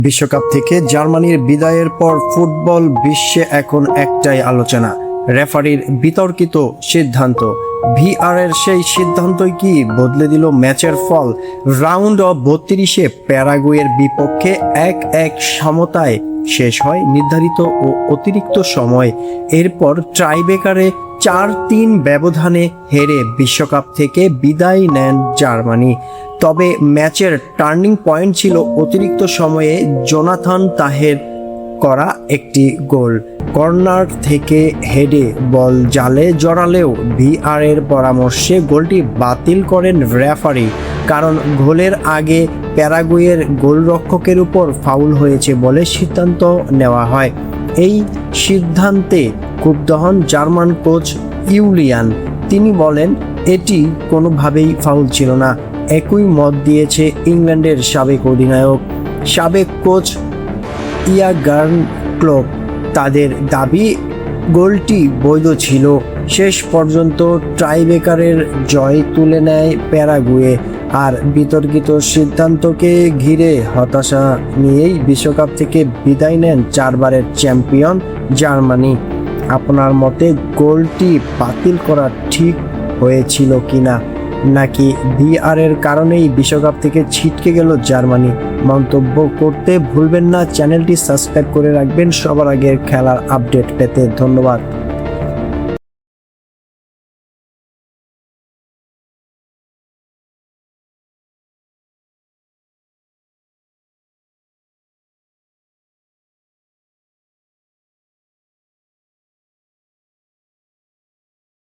বিশ্বকাপ থেকে জার্মানির বিদায়ের পর ফুটবল বিশ্বে এখন একটাই আলোচনা, রেফারির বিতর্কিত সিদ্ধান্ত। ভিআর এর সেই সিদ্ধান্তই কি বদলে দিল ম্যাচের ফল? রাউন্ড অফ 32-এ প্যারাগুয়ের বিপক্ষে 1-1 সমতায় শেষ হয় নির্ধারিত ও অতিরিক্ত সময়। এরপর টাইব্রেকারে 4-3 ব্যবধানে হেরে বিশ্বকাপ থেকে বিদায় নেন জার্মানি। তবে ম্যাচের টার্নিং পয়েন্ট ছিল অতিরিক্ত সময়ে জোনাথন তাহের করা একটি গোল। কর্নার থেকে হেডে বল জালে জড়ালেও ভিআর এর পরামর্শে গোলটি বাতিল করেন রেফারি, কারণ গোলের আগে প্যারাগুয়ের গোলরক্ষকের উপর ফাউল হয়েছে বলে সিদ্ধান্ত নেওয়া হয়। এই সিদ্ধান্তে ক্ষুব্ধ হন জার্মান কোচ ইউলিয়ান। তিনি বলেন, এটি কোনোভাবেই ফাউল ছিল না। একই মত দিয়েছে ইংল্যান্ডের সাবেক অধিনায়ক, সাবেক কোচ ইয়ার্গেন ক্লপ। তাদের দাবি গোলটি বৈধ ছিল। শেষ পর্যন্ত টাইব্রেকারের জয় তুলে নেয় প্যারাগুয়ে। আর বিতর্কিত সিদ্ধান্তকে ঘিরে হতাশা নিয়েই বিশ্বকাপ থেকে বিদায় নেন 4 বারের চ্যাম্পিয়ন জার্মানি। আপনার মতে গোলটি বাতিল করা ঠিক হয়েছিল কিনা, নাকি ভিআর এর কারণেই বিশ্বকাপ থেকে ছিটকে গেল জার্মানি? মন্তব্য করতে ভুলবেন না। চ্যানেলটি সাবস্ক্রাইব করে রাখবেন সবার আগে খেলার আপডেট পেতে। ধন্যবাদ।